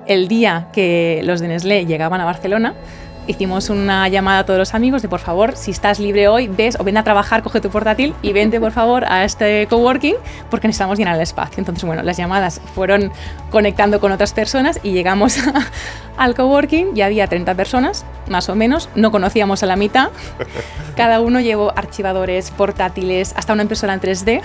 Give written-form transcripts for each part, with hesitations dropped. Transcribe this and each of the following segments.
el día que los de Nestlé llegaban a Barcelona, hicimos una llamada a todos los amigos de, por favor, si estás libre hoy, ves o ven a trabajar, coge tu portátil y vente, por favor, a este coworking porque necesitamos llenar el espacio. Entonces, bueno, las llamadas fueron conectando con otras personas y llegamos al coworking y había 30 personas, más o menos. No conocíamos a la mitad. Cada uno llevó archivadores, portátiles, hasta una impresora en 3D.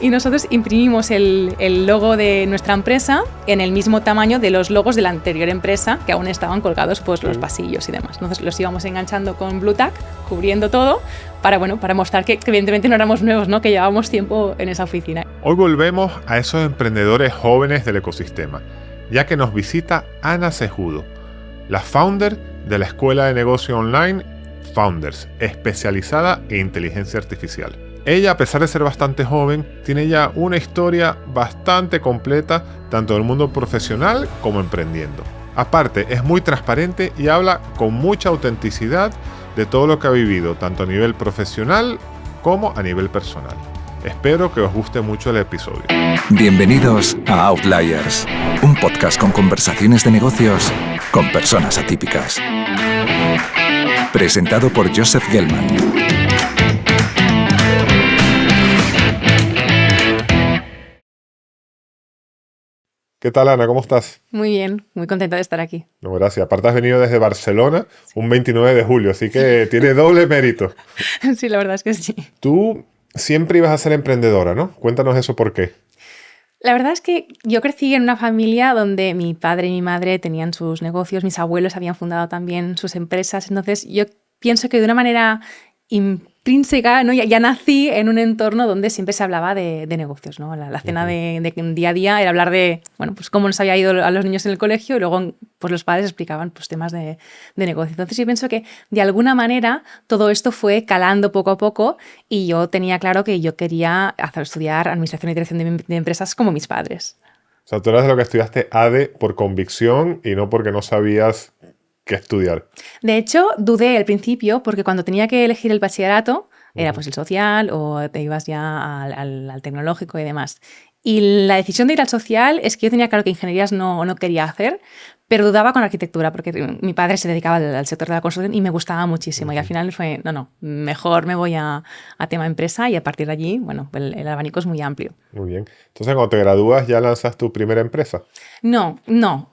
Y nosotros imprimimos el logo de nuestra empresa en el mismo tamaño de los logos de la anterior empresa, que aún estaban colgados pues, los pasillos y demás. Entonces los íbamos enganchando con Blue Tack, cubriendo todo, para mostrar que evidentemente no éramos nuevos, ¿no? Que llevábamos tiempo en esa oficina. Hoy volvemos a esos emprendedores jóvenes del ecosistema, ya que nos visita Ana Cejudo, la founder de la escuela de negocio online Founders, especializada en inteligencia artificial. Ella, a pesar de ser bastante joven, tiene ya una historia bastante completa, tanto del mundo profesional como emprendiendo. Aparte, es muy transparente y habla con mucha autenticidad de todo lo que ha vivido, tanto a nivel profesional como a nivel personal. Espero que os guste mucho el episodio. Bienvenidos a Outliers, un podcast con conversaciones de negocios con personas atípicas. Presentado por Joseph Gelman. ¿Qué tal, Ana? ¿Cómo estás? Muy bien, muy contenta de estar aquí. No, gracias. Aparte has venido desde Barcelona un 29 de julio, así que tiene doble mérito. Sí, la verdad es que sí. Tú siempre ibas a ser emprendedora, ¿no? Cuéntanos eso, ¿por qué? La verdad es que yo crecí en una familia donde mi padre y mi madre tenían sus negocios, mis abuelos habían fundado también sus empresas, entonces yo pienso que de una manera intrínseca, ¿no? Ya nací en un entorno donde siempre se hablaba de negocios, ¿no? La cena de día a día era hablar de, bueno, pues cómo nos había ido a los niños en el colegio y luego pues los padres explicaban pues, temas de negocio. Entonces yo pienso que de alguna manera todo esto fue calando poco a poco y yo tenía claro que yo quería estudiar administración y dirección de empresas como mis padres. O sea, tú eras de lo que estudiaste ADE por convicción y no porque no sabías qué estudiar. De hecho, dudé al principio porque cuando tenía que elegir el bachillerato, era pues el social o te ibas ya al tecnológico y demás. Y la decisión de ir al social es que yo tenía claro que ingenierías no quería hacer, pero dudaba con arquitectura porque mi padre se dedicaba al sector de la construcción y me gustaba muchísimo. Y al final fue, mejor me voy a tema empresa y a partir de allí, bueno, el abanico es muy amplio. Muy bien. Entonces, cuando te gradúas, ¿ya lanzas tu primera empresa? No.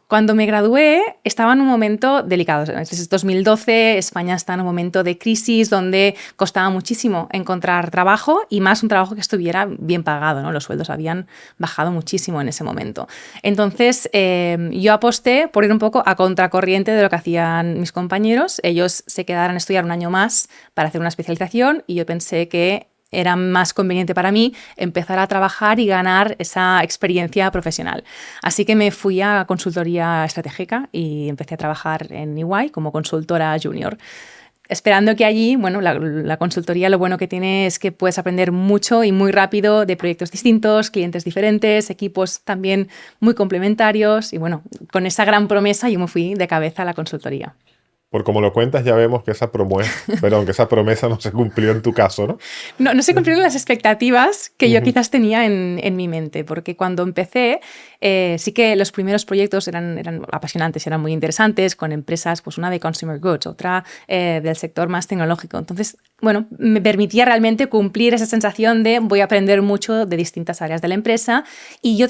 Cuando me gradué estaba en un momento delicado. Es 2012, España está en un momento de crisis donde costaba muchísimo encontrar trabajo y más un trabajo que estuviera bien pagado, ¿no? Los sueldos habían bajado muchísimo en ese momento. Entonces, yo aposté por ir un poco a contracorriente de lo que hacían mis compañeros. Ellos se quedaron a estudiar un año más para hacer una especialización y yo pensé que era más conveniente para mí empezar a trabajar y ganar esa experiencia profesional. Así que me fui a consultoría estratégica y empecé a trabajar en EY como consultora junior. Esperando que allí, bueno, la consultoría lo bueno que tiene es que puedes aprender mucho y muy rápido de proyectos distintos, clientes diferentes, equipos también muy complementarios y bueno, con esa gran promesa yo me fui de cabeza a la consultoría. Por como lo cuentas, ya vemos que esa promesa no se cumplió en tu caso, ¿no? No se cumplieron las expectativas que yo quizás tenía en mi mente, porque cuando empecé, sí que los primeros proyectos eran apasionantes, eran muy interesantes, con empresas, pues una de consumer goods, otra del sector más tecnológico. Entonces, bueno, me permitía realmente cumplir esa sensación de voy a aprender mucho de distintas áreas de la empresa y yo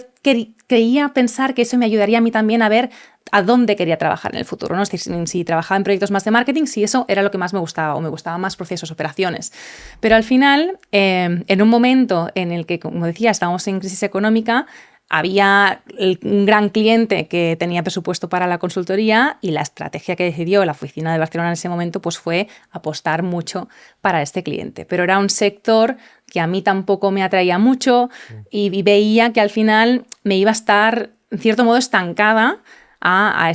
creía pensar que eso me ayudaría a mí también a ver a dónde quería trabajar en el futuro, ¿no? Si trabajaba en proyectos más de marketing, si eso era lo que más me gustaba o me gustaban más procesos, operaciones. Pero al final, en un momento en el que, como decía, estábamos en crisis económica, había un gran cliente que tenía presupuesto para la consultoría y la estrategia que decidió la oficina de Barcelona en ese momento pues fue apostar mucho para este cliente. Pero era un sector que a mí tampoco me atraía mucho y veía que al final me iba a estar, en cierto modo, estancada a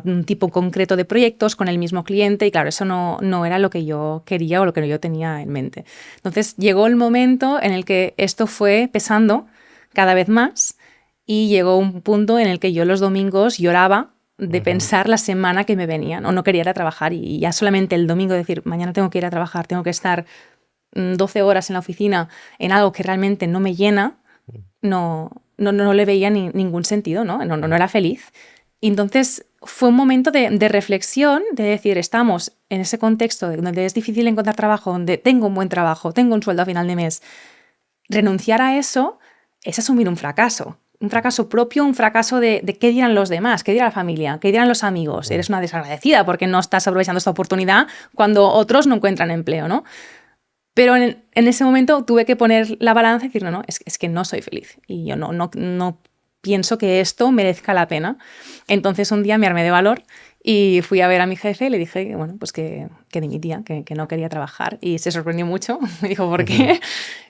un tipo concreto de proyectos con el mismo cliente y claro, eso no era lo que yo quería o lo que yo tenía en mente. Entonces llegó el momento en el que esto fue pesando cada vez más y llegó un punto en el que yo los domingos lloraba de pensar la semana que me venía, no quería ir a trabajar y ya solamente el domingo decir, mañana tengo que ir a trabajar, tengo que estar 12 horas en la oficina en algo que realmente no me llena, no no le veía ningún sentido, ¿no? No era feliz. Y entonces fue un momento de reflexión, de decir, estamos en ese contexto donde es difícil encontrar trabajo, donde tengo un buen trabajo, tengo un sueldo a final de mes. Renunciar a eso es asumir un fracaso propio, un fracaso de qué dirán los demás, qué dirá la familia, qué dirán los amigos. Eres una desagradecida porque no estás aprovechando esta oportunidad cuando otros no encuentran empleo, ¿no? Pero en ese momento tuve que poner la balanza y decir, no, es que no soy feliz y yo no pienso que esto merezca la pena. Entonces un día me armé de valor y fui a ver a mi jefe y le dije bueno, pues que dimitía, que no quería trabajar. Y se sorprendió mucho, me dijo, ¿por qué?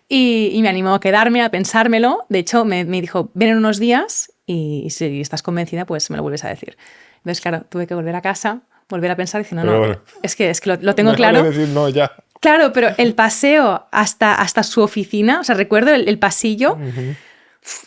Y me animó a quedarme, a pensármelo. De hecho, me dijo, ven en unos días y si estás convencida, pues me lo vuelves a decir. Entonces, claro, tuve que volver a casa, volver a pensar diciendo, no, bueno, es que lo tengo claro. Decir no, ya. Claro, pero el paseo hasta su oficina, o sea, recuerdo el pasillo,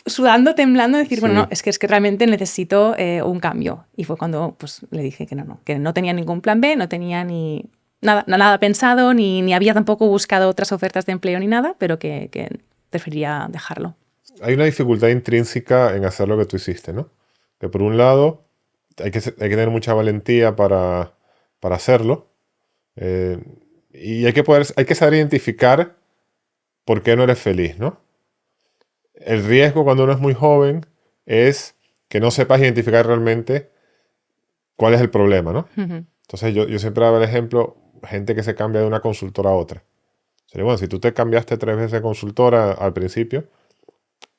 sudando, temblando, decir, sí. Bueno, no, es que realmente necesito un cambio. Y fue cuando pues, le dije que no tenía ningún plan B, no tenía ni nada pensado, ni había tampoco buscado otras ofertas de empleo ni nada, pero que preferiría dejarlo. Hay una dificultad intrínseca en hacer lo que tú hiciste, ¿no? Que por un lado hay que tener mucha valentía para hacerlo. Y hay que saber identificar por qué no eres feliz, ¿no? El riesgo cuando uno es muy joven es que no sepas identificar realmente cuál es el problema, ¿no? Uh-huh. Entonces yo siempre daba el ejemplo, gente que se cambia de una consultora a otra. O sea, bueno, si tú te cambiaste 3 veces de consultora al principio,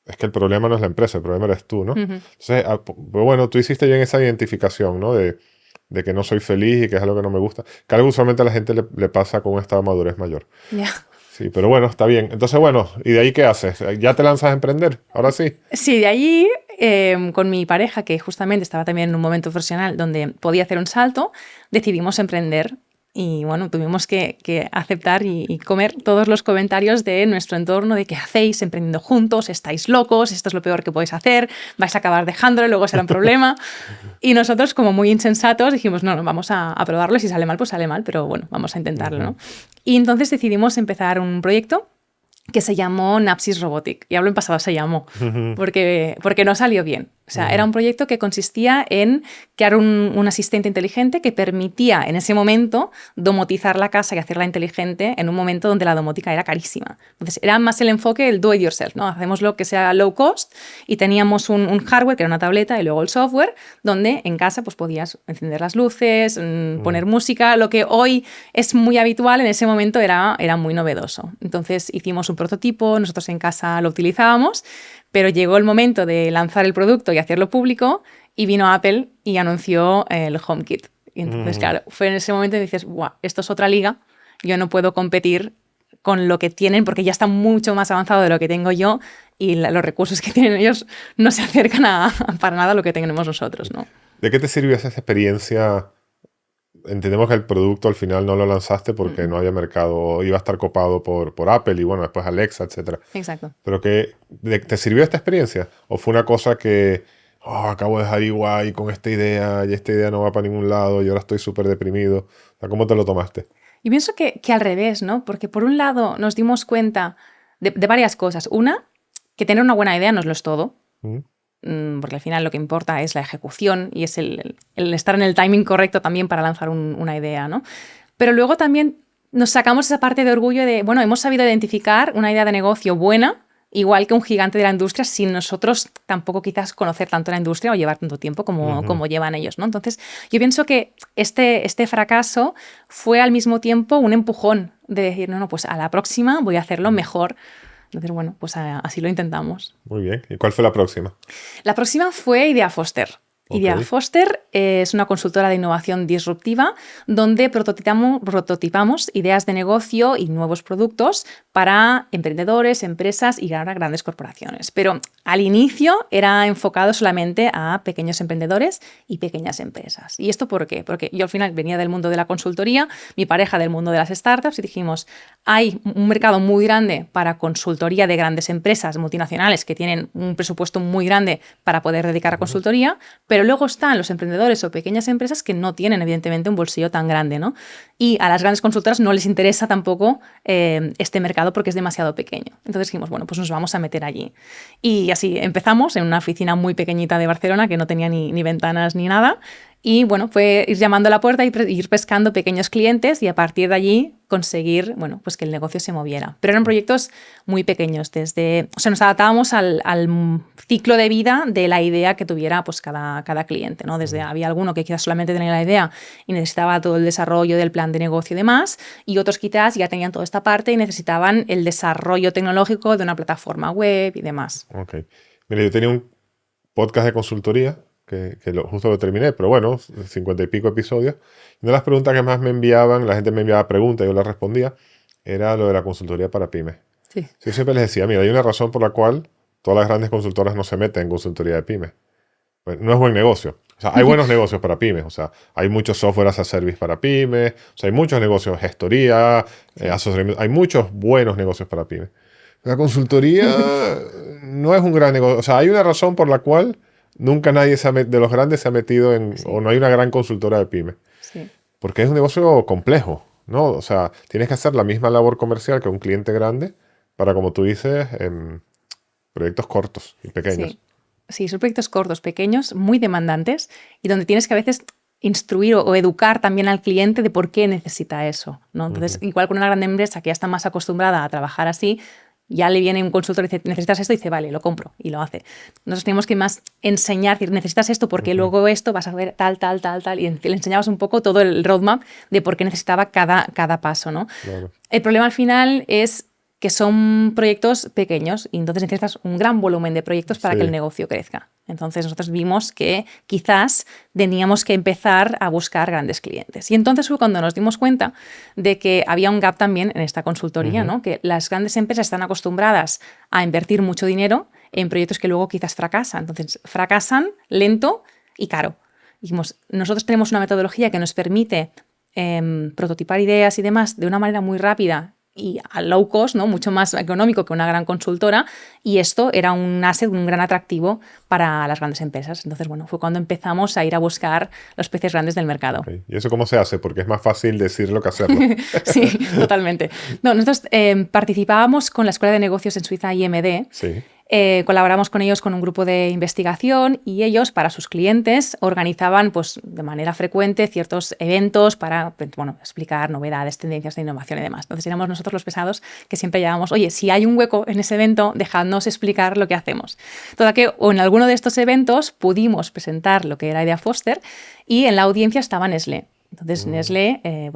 es que el problema no es la empresa, el problema eres tú, ¿no? Uh-huh. Entonces, bueno, tú hiciste bien esa identificación, ¿no? De que no soy feliz y que es algo que no me gusta. Que algo usualmente a la gente le pasa con un estado de madurez mayor. Ya. Yeah. Sí, pero bueno, está bien. Entonces, bueno, ¿y de ahí qué haces? ¿Ya te lanzas a emprender? ¿Ahora sí? Sí, de allí, con mi pareja, que justamente estaba también en un momento profesional donde podía hacer un salto, decidimos emprender. Y bueno, tuvimos que aceptar y comer todos los comentarios de nuestro entorno de qué hacéis emprendiendo juntos, estáis locos, esto es lo peor que podéis hacer, vais a acabar dejándolo, luego será un problema. Y nosotros, como muy insensatos, dijimos, no, vamos a probarlo, si sale mal, pues sale mal, pero bueno, vamos a intentarlo, ¿no? Y entonces decidimos empezar un proyecto que se llamó Napsis Robotic. Y hablo en pasado, se llamó, porque no salió bien. O sea, era un proyecto que consistía en crear un asistente inteligente que permitía en ese momento domotizar la casa y hacerla inteligente en un momento donde la domótica era carísima. Entonces, era más el enfoque del do it yourself, ¿no? Hacemos lo que sea low cost y teníamos un hardware, que era una tableta, y luego el software, donde en casa pues, podías encender las luces, poner música. Lo que hoy es muy habitual, en ese momento era muy novedoso. Entonces, hicimos un prototipo, nosotros en casa lo utilizábamos, pero llegó el momento de lanzar el producto y hacerlo público y vino Apple y anunció el HomeKit. Y entonces, claro, fue en ese momento que dices, ¡guau! Esto es otra liga, yo no puedo competir con lo que tienen porque ya está mucho más avanzado de lo que tengo yo y los recursos que tienen ellos no se acercan para nada a lo que tenemos nosotros, ¿no? ¿De qué te sirvió esa experiencia? Entendemos que el producto al final no lo lanzaste porque no había mercado, iba a estar copado por Apple y bueno, después Alexa, etc. Exacto. ¿Pero te sirvió esta experiencia? ¿O fue una cosa que acabo de dejar igual con esta idea y esta idea no va para ningún lado y ahora estoy súper deprimido? O sea, ¿cómo te lo tomaste? Yo pienso que al revés, ¿no? Porque por un lado nos dimos cuenta de varias cosas. Una, que tener una buena idea no lo es todo. Porque al final lo que importa es la ejecución y es el estar en el timing correcto también para lanzar una idea, ¿no? Pero luego también nos sacamos esa parte de orgullo de, bueno, hemos sabido identificar una idea de negocio buena, igual que un gigante de la industria, sin nosotros tampoco quizás conocer tanto la industria o llevar tanto tiempo como llevan ellos, ¿no? Entonces, yo pienso que este fracaso fue al mismo tiempo un empujón de decir, no, pues a la próxima voy a hacerlo mejor. Entonces, bueno, pues así lo intentamos. Muy bien. ¿Y cuál fue la próxima? La próxima fue Idea Foster. Okay. Idea Foster es una consultora de innovación disruptiva donde prototipamos ideas de negocio y nuevos productos para emprendedores, empresas y ahora grandes corporaciones. Pero al inicio era enfocado solamente a pequeños emprendedores y pequeñas empresas. ¿Y esto por qué? Porque yo al final venía del mundo de la consultoría, mi pareja del mundo de las startups y dijimos, hay un mercado muy grande para consultoría de grandes empresas multinacionales que tienen un presupuesto muy grande para poder dedicar a consultoría, pero luego están los emprendedores o pequeñas empresas que no tienen, evidentemente, un bolsillo tan grande, ¿no? Y a las grandes consultoras no les interesa tampoco este mercado porque es demasiado pequeño. Entonces dijimos, bueno, pues nos vamos a meter allí. Y así empezamos en una oficina muy pequeñita de Barcelona que no tenía ni ventanas ni nada. Y bueno, fue ir llamando a la puerta y ir pescando pequeños clientes y a partir de allí conseguir, bueno, pues que el negocio se moviera. Pero eran proyectos muy pequeños, o sea, nos adaptábamos al ciclo de vida de la idea que tuviera pues cada cliente, ¿no? Había alguno que quizás solamente tenía la idea y necesitaba todo el desarrollo del plan de negocio y demás, y otros quizás ya tenían toda esta parte y necesitaban el desarrollo tecnológico de una plataforma web y demás. Ok. Mira, yo tenía un podcast de consultoría que justo lo terminé, pero bueno, 50 y pico episodios. Una de las preguntas que más me enviaban, la gente me enviaba preguntas y yo las respondía, era lo de la consultoría para pymes. Sí. Yo siempre les decía, mira, hay una razón por la cual todas las grandes consultoras no se meten en consultoría de pymes. Pues no es buen negocio. O sea, hay buenos negocios para pymes. O sea, hay muchos software as a service para pymes. O sea, hay muchos negocios, gestoría, asesoramiento. Hay muchos buenos negocios para pymes. La consultoría no es un gran negocio. O sea, hay una razón por la cual nunca nadie de los grandes se ha metido en, o no hay una gran consultora de pymes. Sí. Porque es un negocio complejo, ¿no? O sea, tienes que hacer la misma labor comercial que un cliente grande para, como tú dices, proyectos cortos y pequeños. Sí, son proyectos cortos, pequeños, muy demandantes y donde tienes que a veces instruir o educar también al cliente de por qué necesita eso, ¿no? Entonces, igual con una gran empresa que ya está más acostumbrada a trabajar así, ya le viene un consultor y dice, ¿necesitas esto? Y dice, vale, lo compro, y lo hace. Nosotros tenemos que más enseñar, decir, necesitas esto porque luego esto vas a ver tal, y le enseñabas un poco todo el roadmap de por qué necesitaba cada paso, ¿no? Claro. El problema al final es que son proyectos pequeños y entonces necesitas un gran volumen de proyectos para que el negocio crezca. Entonces nosotros vimos que quizás teníamos que empezar a buscar grandes clientes. Y entonces fue cuando nos dimos cuenta de que había un gap también en esta consultoría, ¿no? Que las grandes empresas están acostumbradas a invertir mucho dinero en proyectos que luego quizás fracasan. Entonces fracasan lento y caro. Dijimos, nosotros tenemos una metodología que nos permite prototipar ideas y demás de una manera muy rápida y a low cost, ¿no? Mucho más económico que una gran consultora, y esto era un asset, un gran atractivo para las grandes empresas. Entonces, bueno, fue cuando empezamos a ir a buscar los peces grandes del mercado. Okay. ¿Y eso cómo se hace? Porque es más fácil decirlo que hacerlo. Sí, totalmente. No, nosotros participábamos con la Escuela de Negocios en Suiza, IMD. Sí. Colaboramos con ellos con un grupo de investigación y ellos, para sus clientes, organizaban pues, de manera frecuente ciertos eventos para explicar novedades, tendencias de innovación y demás. Entonces éramos nosotros los pesados que siempre llamábamos, oye, si hay un hueco en ese evento, dejadnos explicar lo que hacemos. Toda que en alguno de estos eventos pudimos presentar lo que era Idea Foster y en la audiencia estaba Nestlé. Entonces Nestlé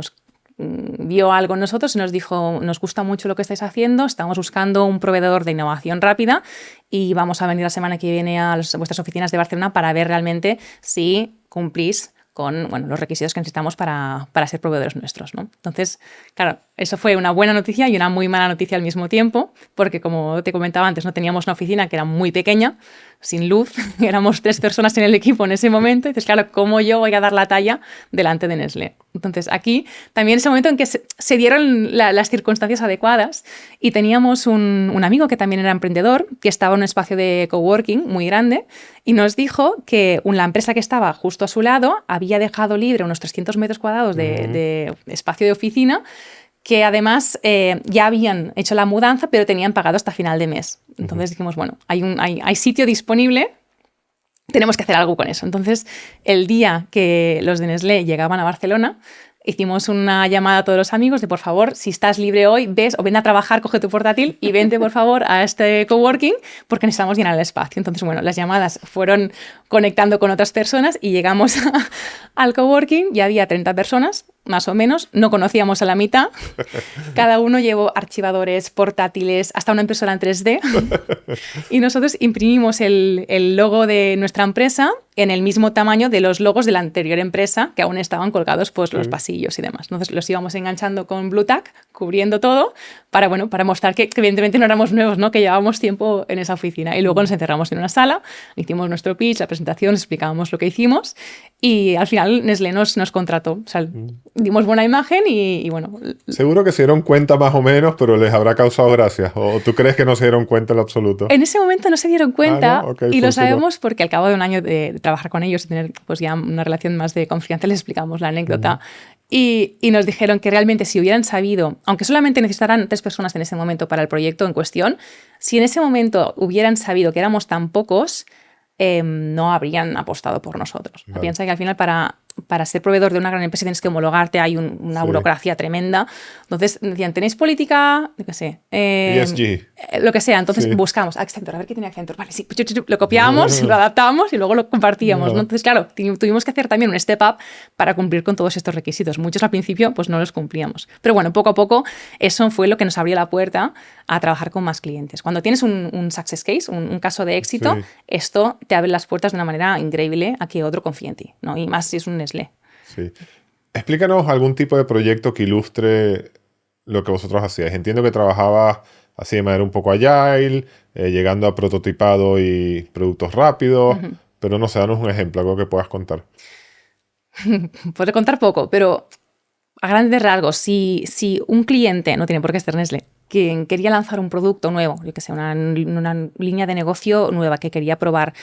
vio algo en nosotros y nos dijo, nos gusta mucho lo que estáis haciendo, estamos buscando un proveedor de innovación rápida y vamos a venir la semana que viene a vuestras oficinas de Barcelona para ver realmente si cumplís con los requisitos que necesitamos para ser proveedores nuestros, ¿no? Entonces, claro, eso fue una buena noticia y una muy mala noticia al mismo tiempo, porque como te comentaba antes, no teníamos una oficina que era muy pequeña, sin luz, éramos 3 personas en el equipo en ese momento, entonces, claro, ¿cómo yo voy a dar la talla delante de Nestlé? Entonces, aquí también es el momento en que se dieron las circunstancias adecuadas y teníamos un amigo que también era emprendedor, que estaba en un espacio de coworking muy grande y nos dijo que la empresa que estaba justo a su lado había dejado libre unos 300 metros cuadrados de espacio de oficina, que además ya habían hecho la mudanza, pero tenían pagado hasta final de mes. Entonces dijimos, bueno, hay sitio disponible, tenemos que hacer algo con eso. Entonces, el día que los de Nestlé llegaban a Barcelona, hicimos una llamada a todos los amigos de, por favor, si estás libre hoy, ves o ven a trabajar, coge tu portátil y vente, por favor, a este coworking porque necesitamos llenar el espacio. Entonces, bueno, las llamadas fueron conectando con otras personas y llegamos al coworking y había 30 personas, más o menos. No conocíamos a la mitad. Cada uno llevó archivadores, portátiles, hasta una impresora en 3D. Y nosotros imprimimos el logo de nuestra empresa en el mismo tamaño de los logos de la anterior empresa, que aún estaban colgados pues, los pasillos y demás. Entonces los íbamos enganchando con Blue Tack, cubriendo todo, para mostrar que evidentemente no éramos nuevos, ¿no? Que llevábamos tiempo en esa oficina. Y luego nos encerramos en una sala, hicimos nuestro pitch, la presentación, explicábamos lo que hicimos y al final Nestlé nos contrató. O sea, dimos buena imagen y bueno. Seguro que se dieron cuenta más o menos, pero les habrá causado gracia. ¿O tú crees que no se dieron cuenta en lo absoluto? En ese momento no se dieron cuenta. ¿No? Okay, y lo sabemos porque al cabo de un año de trabajar con ellos y tener pues ya una relación más de confianza les explicamos la anécdota Y nos dijeron que realmente si hubieran sabido, aunque solamente necesitaran 3 personas en ese momento para el proyecto en cuestión, si en ese momento hubieran sabido que éramos tan pocos, no habrían apostado por nosotros. Vale. Piensa que al final para ser proveedor de una gran empresa tienes que homologarte, hay una burocracia tremenda. Entonces decían, ¿tenéis política? Yo qué sé. ESG. Lo que sea. Entonces buscamos Accenture, a ver qué tiene Accenture. Vale, sí, lo copiamos, lo adaptamos y luego lo compartíamos, ¿no? Entonces, claro, tuvimos que hacer también un step up para cumplir con todos estos requisitos. Muchos al principio pues no los cumplíamos. Pero bueno, poco a poco eso fue lo que nos abrió la puerta a trabajar con más clientes. Cuando tienes un success case, un caso de éxito, esto te abre las puertas de una manera increíble a que otro confíe en ti, ¿no? Y más si es un Nestlé. Sí. Explícanos algún tipo de proyecto que ilustre lo que vosotros hacíais. Entiendo que trabajabas así de manera un poco agile, llegando a prototipado y productos rápidos, pero no sé, danos un ejemplo, algo que puedas contar. Puedo contar poco, pero a grandes rasgos, si un cliente, no tiene por qué ser Nestlé, quien quería lanzar un producto nuevo, yo que sé, una línea de negocio nueva que quería probar,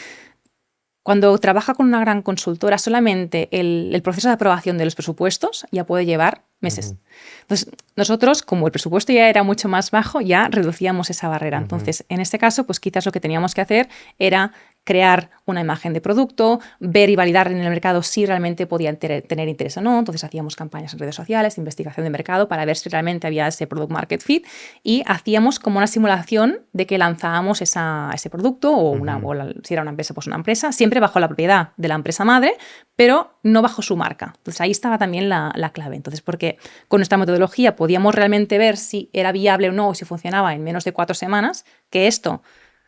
cuando trabaja con una gran consultora, solamente el proceso de aprobación de los presupuestos ya puede llevar meses. Entonces, nosotros, como el presupuesto ya era mucho más bajo, ya reducíamos esa barrera. Entonces, en este caso, pues quizás lo que teníamos que hacer era crear una imagen de producto, ver y validar en el mercado si realmente podían tener interés o no. Entonces, hacíamos campañas en redes sociales, investigación de mercado para ver si realmente había ese product market fit y hacíamos como una simulación de que lanzábamos ese producto o si era una empresa, pues una empresa, siempre bajo la propiedad de la empresa madre, pero no bajo su marca. Entonces, ahí estaba también la clave. Entonces, porque con nuestra metodología podíamos realmente ver si era viable o no, o si funcionaba en menos de 4 semanas, que esto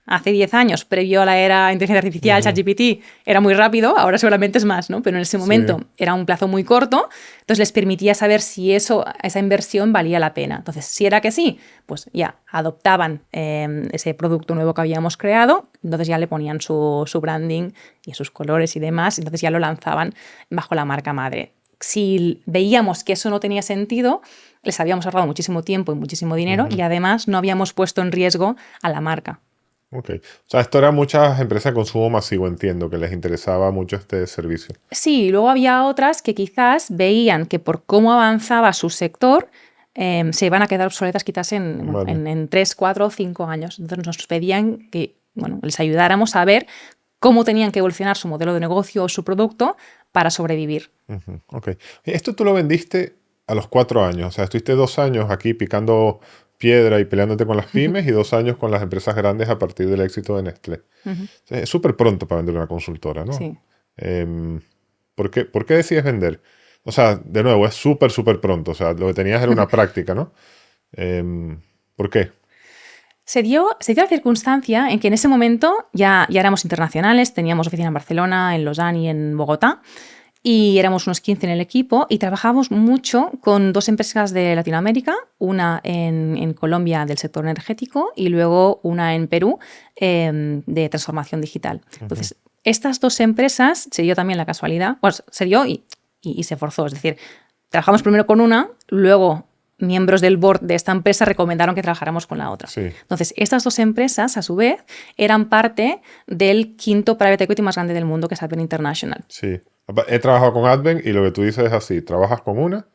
hace 10 años, previo a la era inteligencia artificial, ChatGPT, era muy rápido, ahora seguramente es más, ¿no? Pero en ese momento era un plazo muy corto, entonces les permitía saber si esa inversión valía la pena. Entonces, si era que sí, pues ya adoptaban ese producto nuevo que habíamos creado, entonces ya le ponían su branding y sus colores y demás, entonces ya lo lanzaban bajo la marca madre. Si veíamos que eso no tenía sentido, les habíamos ahorrado muchísimo tiempo y muchísimo dinero y además no habíamos puesto en riesgo a la marca. Ok. O sea, esto era muchas empresas de consumo masivo, entiendo, que les interesaba mucho este servicio. Sí, luego había otras que quizás veían que por cómo avanzaba su sector se iban a quedar obsoletas quizás en 3, 4 o 5 años. Entonces nos pedían que les ayudáramos a ver cómo tenían que evolucionar su modelo de negocio o su producto para sobrevivir. Ok. Esto tú lo vendiste a los 4 años. O sea, estuviste 2 años aquí picando piedra y peleándote con las pymes y 2 años con las empresas grandes a partir del éxito de Nestlé. Es súper pronto para vender una consultora, ¿no? Sí. ¿Por qué decides vender? O sea, de nuevo, es súper pronto. O sea, lo que tenías era una práctica, ¿no? ¿Por qué? Se dio la circunstancia en que en ese momento ya éramos internacionales, teníamos oficina en Barcelona, en Lausanne y en Bogotá, y éramos unos 15 en el equipo y trabajábamos mucho con 2 empresas de Latinoamérica, una en Colombia del sector energético y luego una en Perú de transformación digital. Entonces, estas 2 empresas, se dio también la casualidad, pues se dio y se forzó, es decir, trabajamos primero con una, luego miembros del board de esta empresa recomendaron que trabajáramos con la otra. Sí. Entonces, estas 2 empresas, a su vez, eran parte del 5º private equity más grande del mundo, que es Advent International. Sí. He trabajado con Advent y lo que tú dices es así. Trabajas con una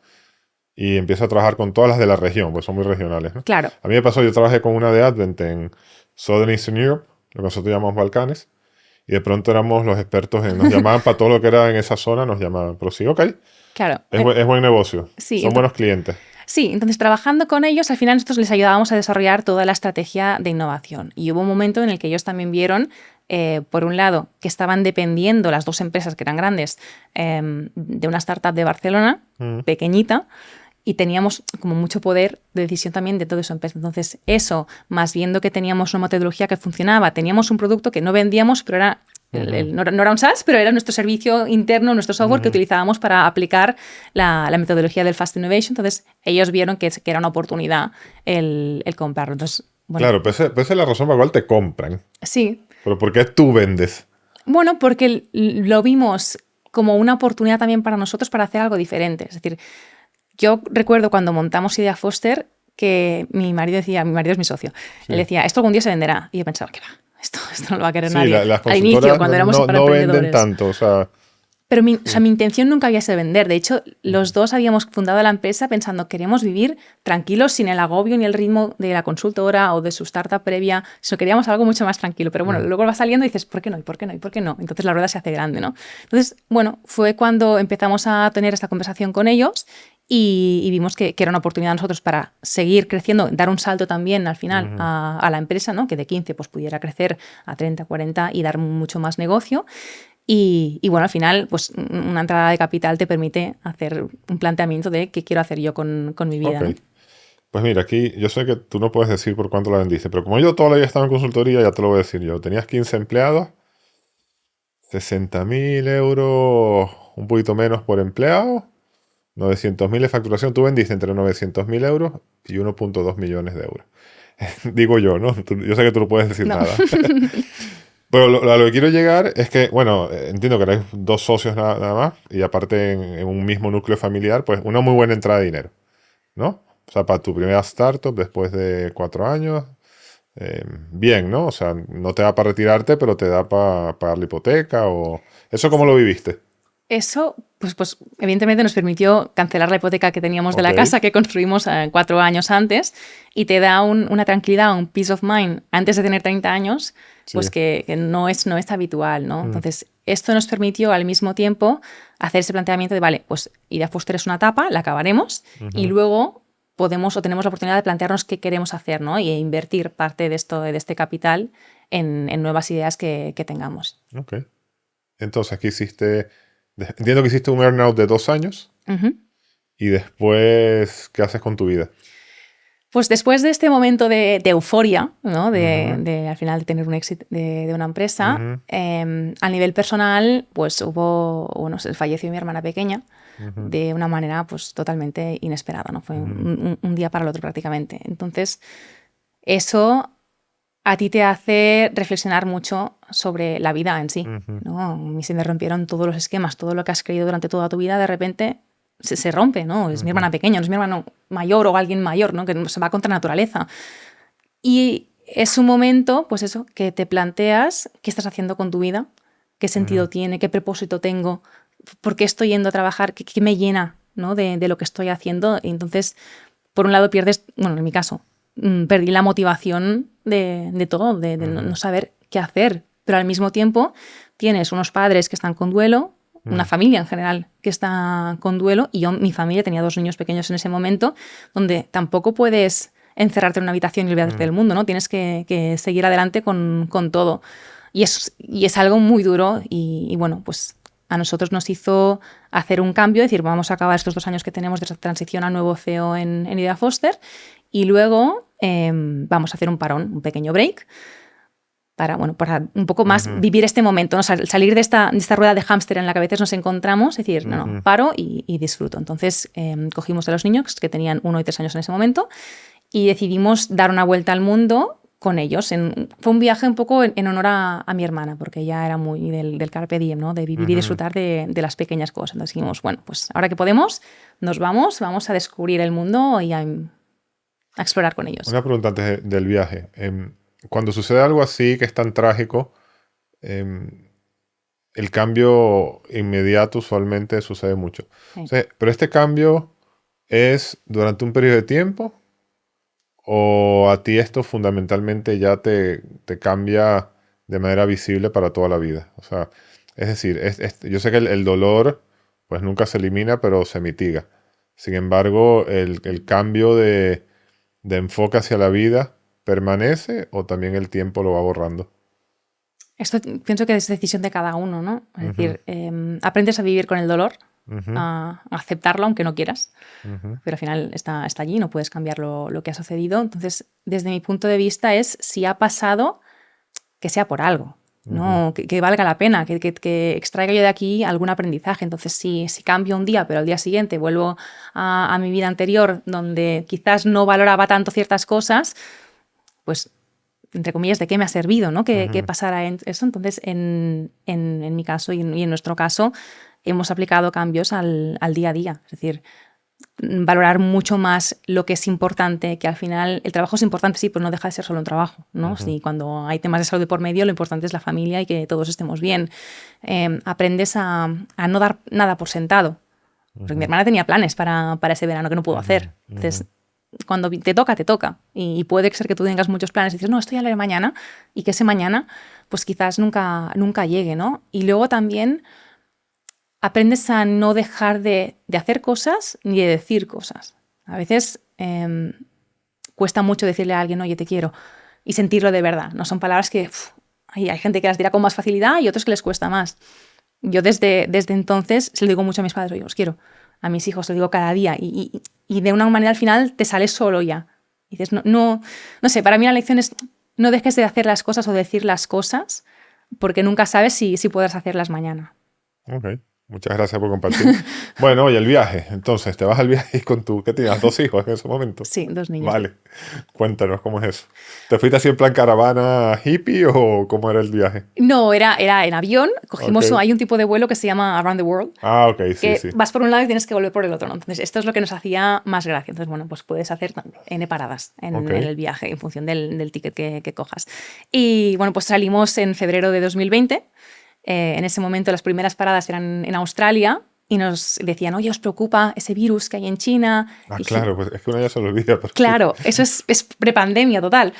y empiezas a trabajar con todas las de la región, porque son muy regionales, ¿no? Claro. A mí me pasó, yo trabajé con una de Advent en Southern Eastern Europe, lo que nosotros llamamos Balcanes, y de pronto éramos los expertos nos llamaban para todo lo que era en esa zona, nos llamaban. Pero sí, ok. Claro. Es buen negocio. Sí, son buenos clientes. Sí, entonces trabajando con ellos, al final nosotros les ayudábamos a desarrollar toda la estrategia de innovación. Y hubo un momento en el que ellos también vieron, por un lado, que estaban dependiendo las 2 empresas que eran grandes de una startup de Barcelona, pequeñita, y teníamos como mucho poder de decisión también de toda esa empresa. Entonces eso, más viendo que teníamos una metodología que funcionaba, teníamos un producto que no vendíamos, pero era no era un SaaS, pero era nuestro servicio interno, nuestro software que utilizábamos para aplicar la metodología del Fast Innovation. Entonces, ellos vieron que era una oportunidad el comprarlo. Entonces, bueno. Claro, pero esa es la razón por la cual te compran. Sí. ¿Pero por qué tú vendes? Bueno, porque lo vimos como una oportunidad también para nosotros para hacer algo diferente. Es decir, yo recuerdo cuando montamos Idea Foster que mi marido es mi socio, él decía, esto algún día se venderá. Y yo pensaba, ¿qué va? Esto no lo va a querer nadie. Las al inicio, cuando éramos no para emprendedores. venden tanto, o sea, Pero o sea, mi intención nunca había sido vender. De hecho, los dos habíamos fundado la empresa pensando queremos vivir tranquilos sin el agobio ni el ritmo de la consultora o de su startup previa. Sino queríamos algo mucho más tranquilo. Pero bueno, luego va saliendo y dices, ¿por qué no? ¿Y por qué no? ¿Y por qué no? Entonces la rueda se hace grande, ¿no? Entonces, bueno, fue cuando empezamos a tener esta conversación con ellos y vimos que era una oportunidad nosotros para seguir creciendo, dar un salto también al final a la empresa, ¿no? Que de 15 pues, pudiera crecer a 30, 40 y dar mucho más negocio. Y bueno, al final, pues una entrada de capital te permite hacer un planteamiento de qué quiero hacer yo con mi vida. Ok. ¿No? Pues mira, aquí yo sé que tú no puedes decir por cuánto la vendiste, pero como yo toda la vida estaba en consultoría, ya te lo voy a decir yo. Tenías 15 empleados, 60.000 euros, un poquito menos por empleado, 900.000 de facturación. Tú vendiste entre 900.000 euros y 1.2 millones de euros. Digo yo, ¿no? Yo sé que tú no puedes decir nada. Pero a lo que quiero llegar es que, bueno, entiendo que erais 2 socios nada más y aparte en un mismo núcleo familiar, pues una muy buena entrada de dinero, ¿no? O sea, para tu primera startup después de 4 años, bien, ¿no? O sea, no te da para retirarte, pero te da para pagar la hipoteca o... ¿Eso cómo lo viviste? Eso, pues evidentemente nos permitió cancelar la hipoteca que teníamos de la Ok. casa que construimos 4 años antes y te da una tranquilidad, un peace of mind antes de tener 30 años, pues Sí. que no es habitual, ¿no? Entonces, esto nos permitió al mismo tiempo hacer ese planteamiento de, vale, pues Idea Foster es una etapa, la acabaremos y luego podemos o tenemos la oportunidad de plantearnos qué queremos hacer, ¿no? Y invertir parte de este capital en nuevas ideas que tengamos. Ok. Entonces, aquí hiciste... Entiendo que hiciste un earnout de 2 años Ujú. y después, ¿qué haces con tu vida? Pues después de este momento de euforia, ¿no? de al final de tener un éxito de una empresa, a nivel personal, pues bueno, falleció mi hermana pequeña de una manera pues totalmente inesperada, ¿no? Fue un día para el otro prácticamente. Entonces, eso a ti te hace reflexionar mucho sobre la vida en sí, ¿no? A mí se me rompieron todos los esquemas, todo lo que has creído durante toda tu vida, de repente se rompe, ¿no? Es mi hermana pequeña, no es mi hermano mayor o alguien mayor, ¿no? Que se va contra naturaleza. Y es un momento, pues eso, que te planteas qué estás haciendo con tu vida, qué sentido tiene, qué propósito tengo, por qué estoy yendo a trabajar, qué me llena, ¿no? de lo que estoy haciendo. Y entonces, por un lado pierdes, bueno, en mi caso, perdí la motivación de todo, de no saber qué hacer, pero al mismo tiempo tienes unos padres que están con duelo, una familia en general que está con duelo, y mi familia tenía 2 niños pequeños en ese momento, donde tampoco puedes encerrarte en una habitación y olvidarte del mundo, ¿no? Tienes que seguir adelante con todo. Y es algo muy duro y bueno, pues a nosotros nos hizo hacer un cambio, decir, vamos a acabar estos 2 años que tenemos de transición a nuevo CEO en Idea Foster y luego vamos a hacer un parón, un pequeño break, para un poco más vivir este momento, ¿no? Salir de esta rueda de hámster en la que a veces nos encontramos, es decir, no, paro y disfruto. Entonces cogimos a los niños que tenían 1 y 3 años en ese momento y decidimos dar una vuelta al mundo con ellos. Fue un viaje un poco en honor a mi hermana, porque ella era muy del carpe diem, ¿no? De vivir y disfrutar de las pequeñas cosas. Entonces dijimos, bueno, pues ahora que podemos, nos vamos a descubrir el mundo y a explorar con ellos. Una pregunta antes del viaje. Cuando sucede algo así que es tan trágico, el cambio inmediato usualmente sucede mucho. Sí. O sea, pero este cambio es durante un periodo de tiempo o a ti esto fundamentalmente ya te cambia de manera visible para toda la vida. O sea, es decir, yo sé que el dolor pues nunca se elimina, pero se mitiga. Sin embargo, el cambio de enfoque hacia la vida permanece o también el tiempo lo va borrando. Esto pienso que es decisión de cada uno, ¿no? Es decir, aprendes a vivir con el dolor, a aceptarlo aunque no quieras, pero al final está allí, no puedes cambiar lo que ha sucedido. Entonces, desde mi punto de vista es, si ha pasado, que sea por algo, ¿no? Que valga la pena, que extraiga yo de aquí algún aprendizaje. Entonces, si cambio un día, pero al día siguiente vuelvo a mi vida anterior, donde quizás no valoraba tanto ciertas cosas, pues, entre comillas, ¿de qué me ha servido, ¿no? Que pasara eso. Entonces, en mi caso y en nuestro caso, hemos aplicado cambios al día a día. Es decir, valorar mucho más lo que es importante, que al final el trabajo es importante, sí, pero no deja de ser solo un trabajo, ¿no? Sí, cuando hay temas de salud de por medio, lo importante es la familia y que todos estemos bien. Aprendes a no dar nada por sentado. Porque mi hermana tenía planes para ese verano que no pudo hacer. Entonces, cuando te toca, te toca. Y puede ser que tú tengas muchos planes y dices, no, esto ya lo haré mañana, y que ese mañana, pues quizás nunca llegue, ¿no? Y luego también aprendes a no dejar de hacer cosas ni de decir cosas. A veces cuesta mucho decirle a alguien, oye, te quiero, y sentirlo de verdad. No son palabras que hay gente que las dirá con más facilidad y otros que les cuesta más. Yo desde entonces se lo digo mucho a mis padres, oye, os quiero. A mis hijos se lo digo cada día y de una manera al final te sales solo ya. Y dices, no sé, para mí la lección es no dejes de hacer las cosas o decir las cosas porque nunca sabes si podrás hacerlas mañana. Ok, muchas gracias por compartir. Bueno, oye, el viaje. Entonces, te vas al viaje con ¿qué tenías? ¿2 hijos en ese momento? Sí, 2 niños. Vale, cuéntanos, ¿cómo es eso? ¿Te fuiste así en plan caravana hippie o cómo era el viaje? No, era en avión. Cogimos, Ok. hay un tipo de vuelo que se llama Around the World. Ah, ok, sí, Que sí. vas por un lado y tienes que volver por el otro, ¿no? Entonces, esto es lo que nos hacía más gracia. Entonces, bueno, pues puedes hacer N paradas en Ok. el viaje en función del ticket que cojas. Y bueno, pues salimos en febrero de 2020. En ese momento las primeras paradas eran en Australia y nos decían, oye, ¿os preocupa ese virus que hay en China? Ah, Y claro, pues es que uno ya se lo olvida. Pero claro, eso es prepandemia total.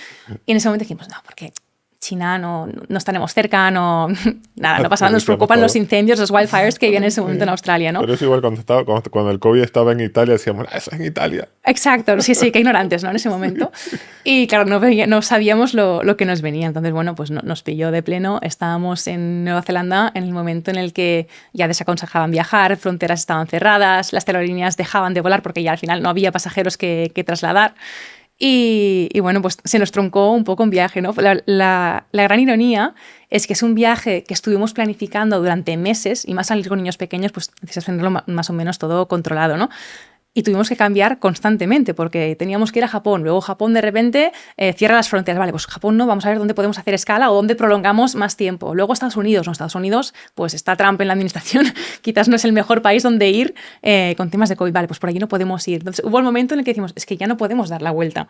Y en ese momento dijimos, no, porque China no estaremos cerca, nada, no pasa nada, nos preocupan los incendios, los wildfires que había en ese momento en Australia, ¿no? Pero es igual cuando el COVID estaba en Italia, decíamos, eso es en Italia. Exacto, sí, qué ignorantes, ¿no? En ese momento. Y claro, no sabíamos lo que nos venía. Entonces, bueno, pues nos pilló de pleno. Estábamos en Nueva Zelanda en el momento en el que ya desaconsejaban viajar, fronteras estaban cerradas, las aerolíneas dejaban de volar porque ya al final no había pasajeros que trasladar. Y bueno, pues se nos truncó un poco un viaje, ¿no? La gran ironía es que es un viaje que estuvimos planificando durante meses y más al ir con niños pequeños, pues necesitas tenerlo más o menos todo controlado, ¿no? Y tuvimos que cambiar constantemente porque teníamos que ir a Japón. Luego Japón de repente cierra las fronteras. Vale, pues Japón no, vamos a ver dónde podemos hacer escala o dónde prolongamos más tiempo. Luego Estados Unidos. No, Estados Unidos, pues está Trump en la administración. Quizás no es el mejor país donde ir con temas de COVID. Vale, pues por allí no podemos ir. Entonces hubo el momento en el que decimos, es que ya no podemos dar la vuelta.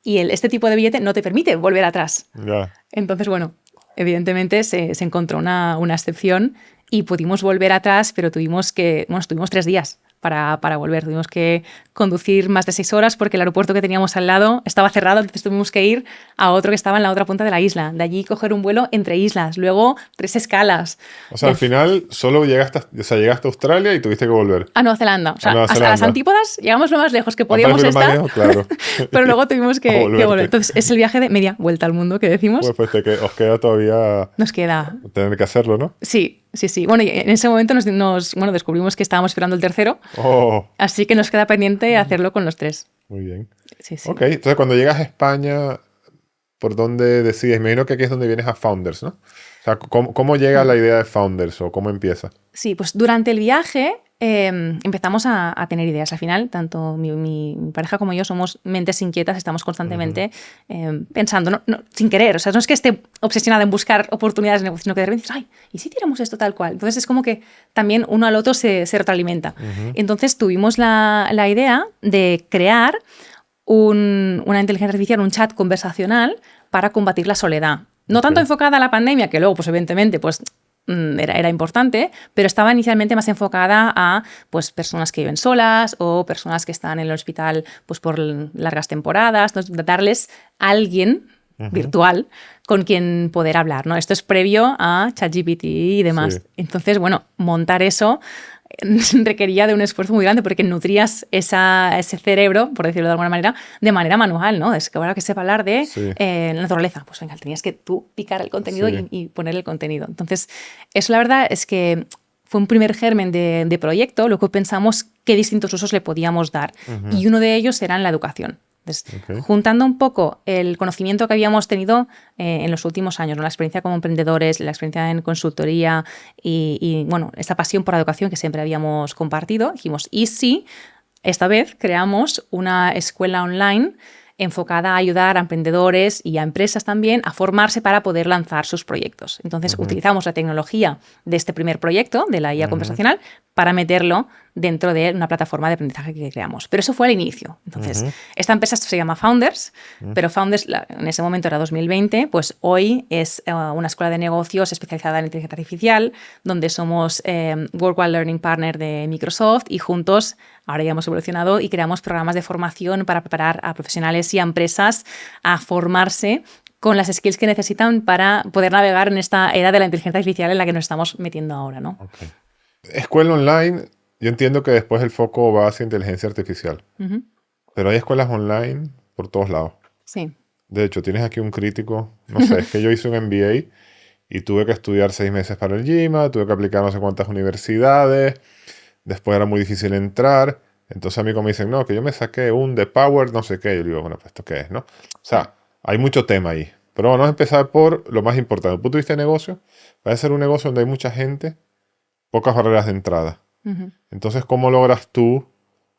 Y este tipo de billete no te permite volver atrás. Ya. Entonces, bueno, evidentemente se encontró una excepción y pudimos volver atrás, pero estuvimos 3 días para volver. Tuvimos que conducir más de 6 horas porque el aeropuerto que teníamos al lado estaba cerrado, entonces tuvimos que ir a otro que estaba en la otra punta de la isla. De allí coger un vuelo entre islas, luego 3 escalas. O sea, al final solo llegaste a Australia y tuviste que volver. A Nueva Zelanda. O sea, A Nueva hasta Zelanda. las antípodas llegamos lo más lejos que podíamos Aparte de estar, Mario, claro. pero luego tuvimos que volverte. volver. Entonces es el viaje de media vuelta al mundo que decimos. Pues os queda todavía Nos queda... tener que hacerlo, ¿no? Sí. Bueno, y en ese momento descubrimos que estábamos esperando el tercero, Oh, así que nos queda pendiente hacerlo con los 3. muy bien. Sí. Ok, entonces cuando llegas a España, ¿por dónde decides? Me imagino que aquí es donde vienes a Founders, ¿no? O sea, ¿cómo llega la idea de Founders o cómo empieza? Sí, pues durante el viaje empezamos a tener ideas. Al final, tanto mi pareja como yo somos mentes inquietas, estamos constantemente pensando, sin querer. O sea, no es que esté obsesionada en buscar oportunidades de negocio, sino que de repente dices, ay, ¿y si tiramos esto tal cual? Entonces es como que también uno al otro se retroalimenta. Entonces tuvimos la idea de crear una inteligencia artificial, un chat conversacional para combatir la soledad. No tanto enfocada a la pandemia, que luego, pues evidentemente, pues era importante, pero estaba inicialmente más enfocada a pues, personas que viven solas o personas que están en el hospital pues, por largas temporadas, entonces, darles a alguien virtual con quien poder hablar, ¿no? Esto es previo a ChatGPT y demás. Sí. Entonces, bueno, montar eso requería de un esfuerzo muy grande porque nutrías ese cerebro, por decirlo de alguna manera, de manera manual, ¿no? Es que ahora que sepa hablar de la naturaleza, pues venga, tenías que tú picar el contenido y poner el contenido. Entonces, eso la verdad es que fue un primer germen de proyecto, luego pensamos qué distintos usos le podíamos dar. Y uno de ellos era en la educación. Entonces, juntando un poco el conocimiento que habíamos tenido en los últimos años, ¿no? La experiencia como emprendedores, la experiencia en consultoría y bueno, esta pasión por la educación que siempre habíamos compartido, dijimos, ¿y si esta vez creamos una escuela online enfocada a ayudar a emprendedores y a empresas también a formarse para poder lanzar sus proyectos? Entonces, utilizamos la tecnología de este primer proyecto, de la IA conversacional, para meterlo dentro de una plataforma de aprendizaje que creamos. Pero eso fue al inicio. Entonces, esta empresa se llama Founders, pero Founders en ese momento era 2020, pues hoy es una escuela de negocios especializada en inteligencia artificial, donde somos Worldwide Learning Partner de Microsoft y juntos ahora ya hemos evolucionado y creamos programas de formación para preparar a profesionales y a empresas a formarse con las skills que necesitan para poder navegar en esta era de la inteligencia artificial en la que nos estamos metiendo ahora, ¿no? Okay. Escuela online, yo entiendo que después el foco va hacia inteligencia artificial, pero hay escuelas online por todos lados. Sí. De hecho, tienes aquí un crítico, no sé, es que yo hice un MBA y tuve que estudiar 6 meses para el GMAT, tuve que aplicar no sé cuántas universidades, después era muy difícil entrar, entonces a mí como me dicen, no, que yo me saqué un de Power, no sé qué, yo digo, bueno, pues ¿esto qué es, no? O sea, hay mucho tema ahí, pero vamos a empezar por lo más importante. Desde el punto de vista de negocio, va a ser un negocio donde hay mucha gente, pocas barreras de entrada. Entonces, ¿cómo logras tú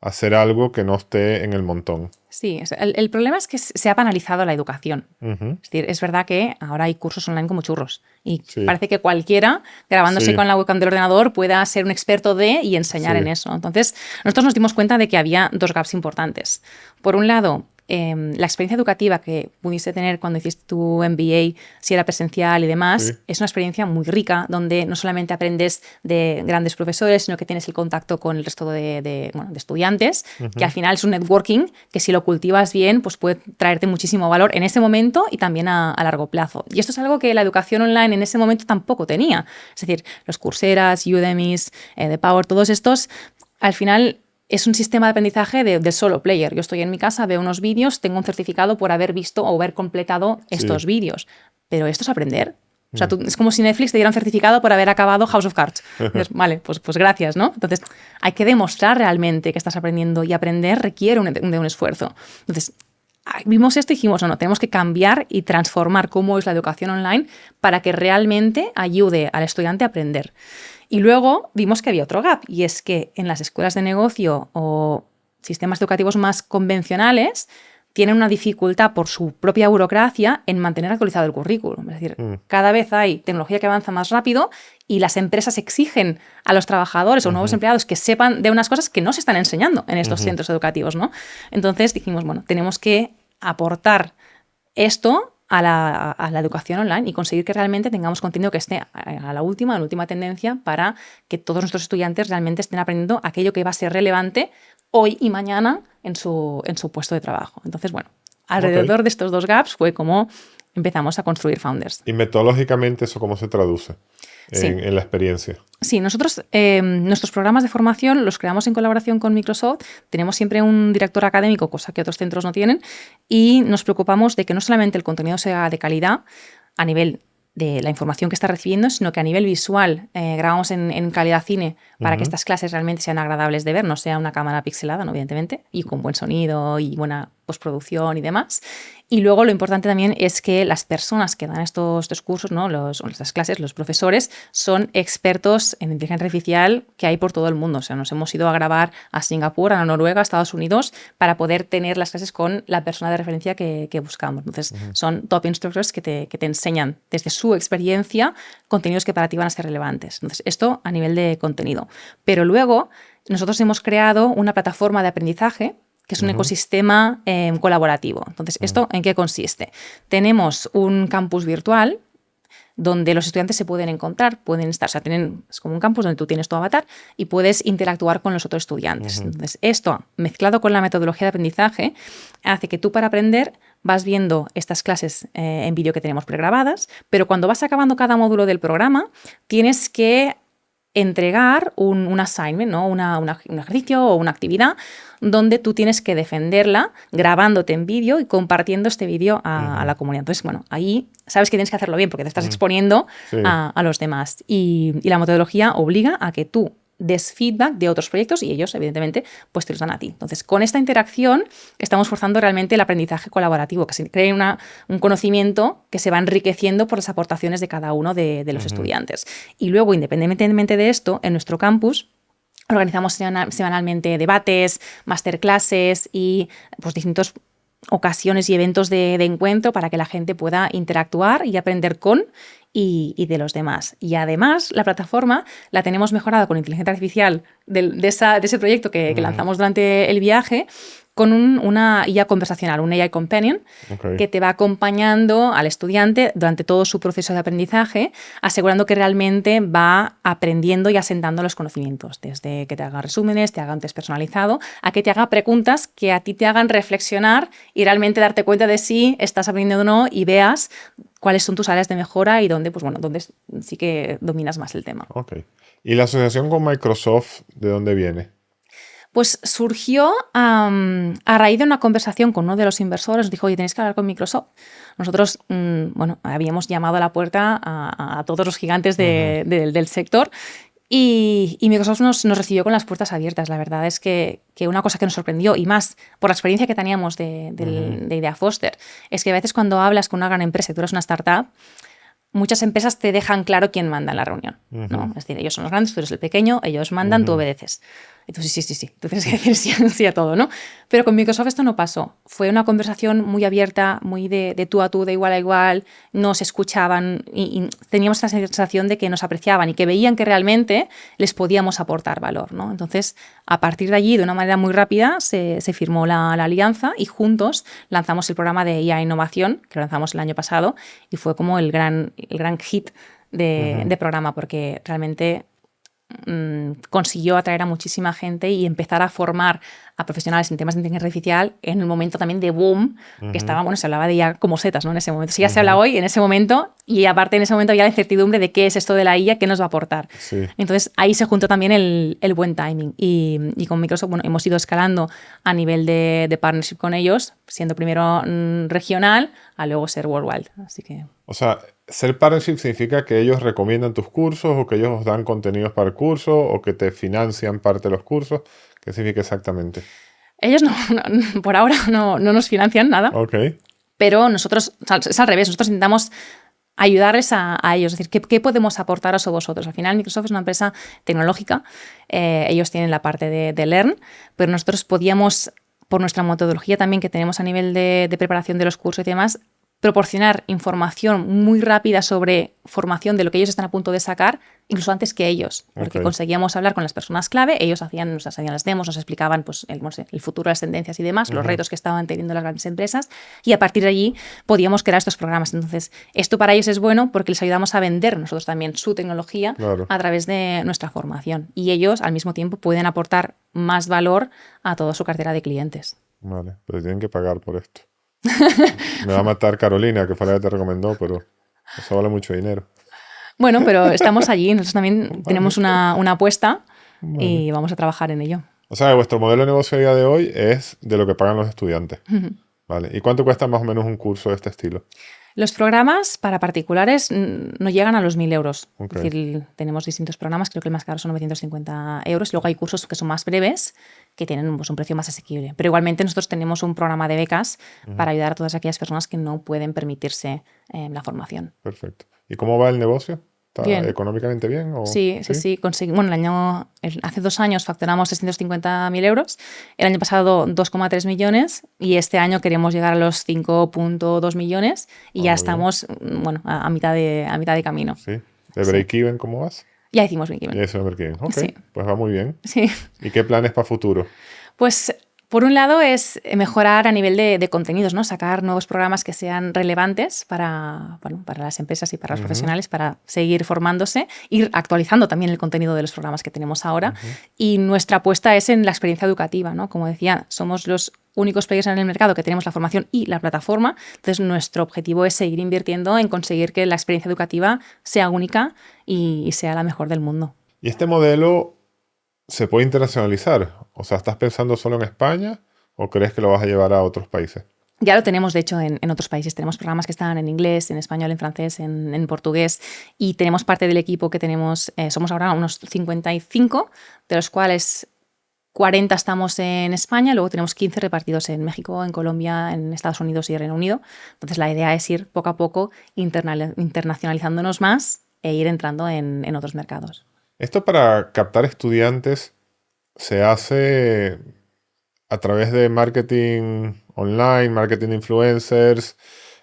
hacer algo que no esté en el montón? Sí, el problema es que se ha banalizado la educación. Es decir, es verdad que ahora hay cursos online como churros y parece que cualquiera, grabándose con la webcam del ordenador, pueda ser un experto de y enseñar en eso. Entonces, nosotros nos dimos cuenta de que había dos gaps importantes. Por un lado, la experiencia educativa que pudiste tener cuando hiciste tu MBA, si era presencial y demás, es una experiencia muy rica, donde no solamente aprendes de grandes profesores, sino que tienes el contacto con el resto de estudiantes, que al final es un networking que si lo cultivas bien, pues puede traerte muchísimo valor en ese momento y también a largo plazo. Y esto es algo que la educación online en ese momento tampoco tenía. Es decir, los Coursera, Udemys, The Power, todos estos, al final es un sistema de aprendizaje de solo player. Yo estoy en mi casa, veo unos vídeos, tengo un certificado por haber visto o haber completado estos vídeos. Pero esto es aprender. O sea, es como si Netflix te diera un certificado por haber acabado House of Cards. Entonces, vale, pues gracias, ¿no? Entonces, hay que demostrar realmente que estás aprendiendo y aprender requiere un esfuerzo. Entonces, vimos esto y dijimos, no, tenemos que cambiar y transformar cómo es la educación online para que realmente ayude al estudiante a aprender. Y luego vimos que había otro gap, y es que en las escuelas de negocio o sistemas educativos más convencionales tienen una dificultad por su propia burocracia en mantener actualizado el currículum. Es decir, cada vez hay tecnología que avanza más rápido y las empresas exigen a los trabajadores o nuevos empleados que sepan de unas cosas que no se están enseñando en estos centros educativos, ¿no? Entonces dijimos, bueno, tenemos que aportar esto a la educación online y conseguir que realmente tengamos contenido que esté a la última tendencia para que todos nuestros estudiantes realmente estén aprendiendo aquello que va a ser relevante hoy y mañana en su puesto de trabajo. Entonces, bueno, alrededor de estos dos gaps fue como empezamos a construir Founders. ¿Y metodológicamente eso cómo se traduce en la experiencia? Sí, nosotros nuestros programas de formación los creamos en colaboración con Microsoft. Tenemos siempre un director académico, cosa que otros centros no tienen, y nos preocupamos de que no solamente el contenido sea de calidad a nivel de la información que está recibiendo, sino que a nivel visual grabamos en calidad cine para que estas clases realmente sean agradables de ver, no sea una cámara pixelada, ¿no? Evidentemente, y con buen sonido y buena postproducción y demás. Y luego lo importante también es que las personas que dan estos cursos, ¿no? Estas clases, los profesores, son expertos en inteligencia artificial que hay por todo el mundo. O sea, nos hemos ido a grabar a Singapur, a Noruega, a Estados Unidos, para poder tener las clases con la persona de referencia que buscamos. Entonces, son top instructors que te enseñan desde su experiencia contenidos que para ti van a ser relevantes. Entonces, esto a nivel de contenido. Pero luego, nosotros hemos creado una plataforma de aprendizaje que es un ecosistema colaborativo. Entonces, ¿esto en qué consiste? Tenemos un campus virtual donde los estudiantes se pueden encontrar, pueden estar, o sea, es como un campus donde tú tienes tu avatar y puedes interactuar con los otros estudiantes. Entonces, esto, mezclado con la metodología de aprendizaje, hace que tú para aprender vas viendo estas clases en vídeo que tenemos pregrabadas, pero cuando vas acabando cada módulo del programa, tienes que entregar un assignment, ¿no? un ejercicio o una actividad donde tú tienes que defenderla grabándote en vídeo y compartiendo este vídeo a la comunidad. Entonces, bueno, ahí sabes que tienes que hacerlo bien porque te estás exponiendo a los demás. Y la metodología obliga a que tú des feedback de otros proyectos y ellos, evidentemente, pues te los dan a ti. Entonces, con esta interacción estamos forzando realmente el aprendizaje colaborativo, que se cree un conocimiento que se va enriqueciendo por las aportaciones de cada uno de los estudiantes. Y luego, independientemente de esto, en nuestro campus organizamos semanalmente debates, masterclasses y pues, distintas ocasiones y eventos de encuentro para que la gente pueda interactuar y aprender con y de los demás. Y además, la plataforma la tenemos mejorada con inteligencia artificial de ese proyecto que lanzamos durante el viaje, con una IA conversacional, un AI Companion, que te va acompañando al estudiante durante todo su proceso de aprendizaje, asegurando que realmente va aprendiendo y asentando los conocimientos, desde que te haga resúmenes, te haga un test personalizado, a que te haga preguntas que a ti te hagan reflexionar y realmente darte cuenta de si estás aprendiendo o no y veas cuáles son tus áreas de mejora y dónde, pues bueno, dónde sí que dominas más el tema. Ok. ¿Y la asociación con Microsoft, de dónde viene? Pues surgió a raíz de una conversación con uno de los inversores. Nos dijo, oye, tenéis que hablar con Microsoft. Nosotros, habíamos llamado a la puerta a todos los gigantes del sector y Microsoft nos recibió con las puertas abiertas. La verdad es que una cosa que nos sorprendió, y más por la experiencia que teníamos de Idea Foster, es que a veces cuando hablas con una gran empresa y tú eres una startup, muchas empresas te dejan claro quién manda en la reunión, ¿no? Es decir, ellos son los grandes, tú eres el pequeño, ellos mandan, tú obedeces. Y tú sí, tú tienes que decir sí a todo, ¿no? Pero con Microsoft esto no pasó. Fue una conversación muy abierta, muy de tú a tú, de igual a igual, nos escuchaban y teníamos la sensación de que nos apreciaban y que veían que realmente les podíamos aportar valor, ¿no? Entonces, a partir de allí, de una manera muy rápida, se firmó la alianza y juntos lanzamos el programa de IA Innovación, que lo lanzamos el año pasado, y fue como el gran hit de programa, porque realmente consiguió atraer a muchísima gente y empezar a formar a profesionales en temas de inteligencia artificial en el momento también de boom, que estaba, bueno, se hablaba de IA como setas, ¿no? En ese momento. Si ya se habla hoy, en ese momento, y aparte en ese momento había la incertidumbre de qué es esto de la IA, qué nos va a aportar. Sí. Entonces ahí se juntó también el buen timing. Y con Microsoft, bueno, hemos ido escalando a nivel de partnership con ellos, siendo primero regional, a luego ser worldwide. Así que... O sea, ser partnership significa que ellos recomiendan tus cursos o que ellos os dan contenidos para el curso o que te financian parte de los cursos. ¿Qué significa exactamente? Ellos por ahora no nos financian nada. Ok. Pero nosotros, o sea, es al revés, nosotros intentamos ayudarles a ellos, es decir, ¿qué podemos aportaros a vosotros? Al final Microsoft es una empresa tecnológica, ellos tienen la parte de Learn, pero nosotros podíamos, por nuestra metodología también que tenemos a nivel de preparación de los cursos y demás, proporcionar información muy rápida sobre formación de lo que ellos están a punto de sacar, incluso antes que ellos, porque conseguíamos hablar con las personas clave, ellos nos hacían las demos, nos explicaban pues, el futuro, las tendencias y demás, los retos que estaban teniendo las grandes empresas, y a partir de allí podíamos crear estos programas. Entonces, esto para ellos es bueno porque les ayudamos a vender nosotros también su tecnología a través de nuestra formación, y ellos al mismo tiempo pueden aportar más valor a toda su cartera de clientes. Vale, pero tienen que pagar por esto. Me va a matar Carolina, que fue la que te recomendó, pero eso vale mucho dinero. Bueno, pero estamos allí, nosotros también tenemos una apuesta y vamos a trabajar en ello. O sea, vuestro modelo de negocio a día de hoy es de lo que pagan los estudiantes. Vale. ¿Y cuánto cuesta más o menos un curso de este estilo? Los programas para particulares no llegan a los 1.000 euros. Es decir, tenemos distintos programas, creo que el más caro son 950 euros. Luego hay cursos que son más breves, que tienen pues, un precio más asequible. Pero igualmente nosotros tenemos un programa de becas para ayudar a todas aquellas personas que no pueden permitirse la formación. Perfecto. ¿Y cómo va el negocio? ¿Está bien. Económicamente bien? ¿O? Sí. Bueno, hace 2 años facturamos 650.000 euros, el año pasado 2,3 millones y este año queremos llegar a los 5,2 millones y ya estamos a mitad de camino. Sí. ¿De break-even cómo vas? Ya hicimos break-even. Ya hicimos break-even. Ok, sí. Pues va muy bien. Sí. ¿Y qué planes para futuro? Pues... por un lado es mejorar a nivel de contenidos, ¿no? Sacar nuevos programas que sean relevantes para las empresas y para los profesionales, para seguir formándose, ir actualizando también el contenido de los programas que tenemos ahora. Y nuestra apuesta es en la experiencia educativa, ¿no? Como decía, somos los únicos players en el mercado que tenemos la formación y la plataforma. Entonces, nuestro objetivo es seguir invirtiendo en conseguir que la experiencia educativa sea única y sea la mejor del mundo. ¿Y este modelo se puede internacionalizar? O sea, ¿estás pensando solo en España o crees que lo vas a llevar a otros países? Ya lo tenemos, de hecho, en otros países. Tenemos programas que están en inglés, en español, en francés, en portugués, y tenemos parte del equipo que tenemos, somos ahora unos 55, de los cuales 40 estamos en España, luego tenemos 15 repartidos en México, en Colombia, en Estados Unidos y Reino Unido. Entonces la idea es ir poco a poco internacionalizándonos más e ir entrando en otros mercados. Esto para captar estudiantes se hace a través de marketing online, marketing de influencers,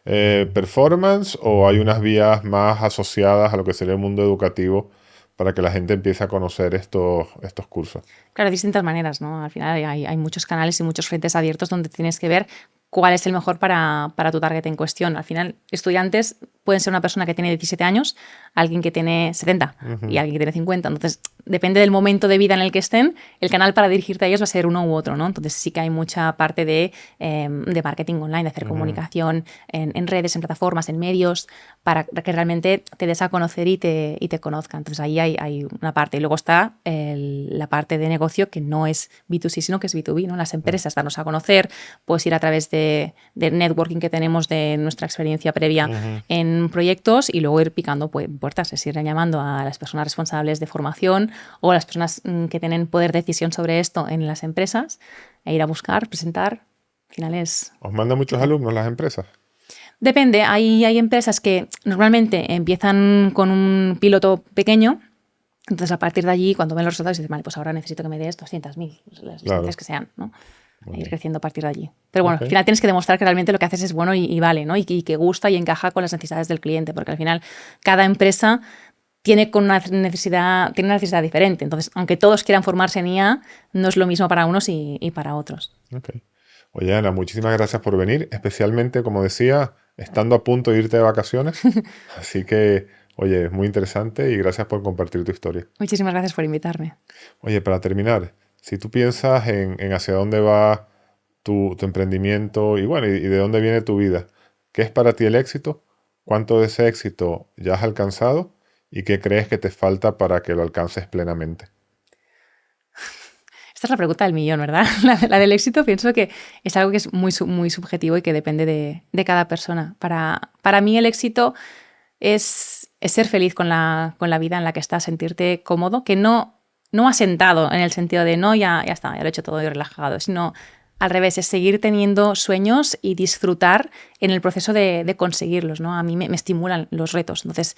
performance o hay unas vías más asociadas a lo que sería el mundo educativo para que la gente empiece a conocer estos cursos? Claro, de distintas maneras, ¿no? Al final hay muchos canales y muchos frentes abiertos donde tienes que ver cuál es el mejor para tu target en cuestión. Al final, estudiantes pueden ser una persona que tiene 17 años, alguien que tiene 70 y alguien que tiene 50. Entonces, depende del momento de vida en el que estén, el canal para dirigirte a ellos va a ser uno u otro, ¿no? Entonces, sí que hay mucha parte de marketing online, de hacer comunicación en redes, en plataformas, en medios, para que realmente te des a conocer y te conozcan. Entonces, ahí hay una parte. Y luego está la parte de negocio que no es B2C, sino que es B2B, ¿no? Las empresas, darnos a conocer, puedes ir a través de networking que tenemos de nuestra experiencia previa en proyectos y luego ir picando puertas, es ir llamando a las personas responsables de formación o a las personas que tienen poder de decisión sobre esto en las empresas e ir a buscar, presentar. Al final es... ¿Os mandan muchos alumnos las empresas? Depende, hay empresas que normalmente empiezan con un piloto pequeño. Entonces, a partir de allí, cuando ven los resultados, dicen, vale, pues ahora necesito que me des 200.000, las licencias que sean, ¿no? Ir creciendo a partir de allí. Pero bueno, al final tienes que demostrar que realmente lo que haces es bueno y vale, ¿no? Y que gusta y encaja con las necesidades del cliente, porque al final cada empresa tiene una necesidad diferente. Entonces, aunque todos quieran formarse en IA, no es lo mismo para unos y para otros. Okay. Oye, Ana, muchísimas gracias por venir, especialmente, como decía, estando a punto de irte de vacaciones. Así que, oye, es muy interesante y gracias por compartir tu historia. Muchísimas gracias por invitarme. Oye, para terminar, si tú piensas en hacia dónde va tu emprendimiento y bueno, y de dónde viene tu vida, ¿qué es para ti el éxito? ¿Cuánto de ese éxito ya has alcanzado? ¿Y qué crees que te falta para que lo alcances plenamente? Esta es la pregunta del millón, ¿verdad? La del éxito pienso que es algo que es muy, muy subjetivo y que depende de cada persona. Para mí el éxito es ser feliz con la vida en la que estás, sentirte cómodo, que no asentado en el sentido de no, ya está, ya lo he hecho todo y relajado, sino al revés, es seguir teniendo sueños y disfrutar en el proceso de conseguirlos, ¿no? A mí me estimulan los retos. Entonces,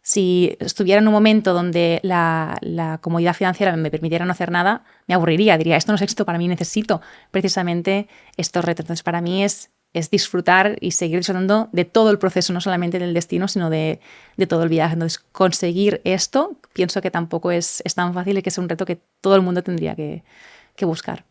si estuviera en un momento donde la comodidad financiera me permitiera no hacer nada, me aburriría, diría, esto no es éxito para mí, necesito precisamente estos retos. Entonces, para mí es disfrutar y seguir disfrutando de todo el proceso, no solamente del destino, sino de todo el viaje. Entonces, conseguir esto, pienso que tampoco es tan fácil y que es un reto que todo el mundo tendría que buscar.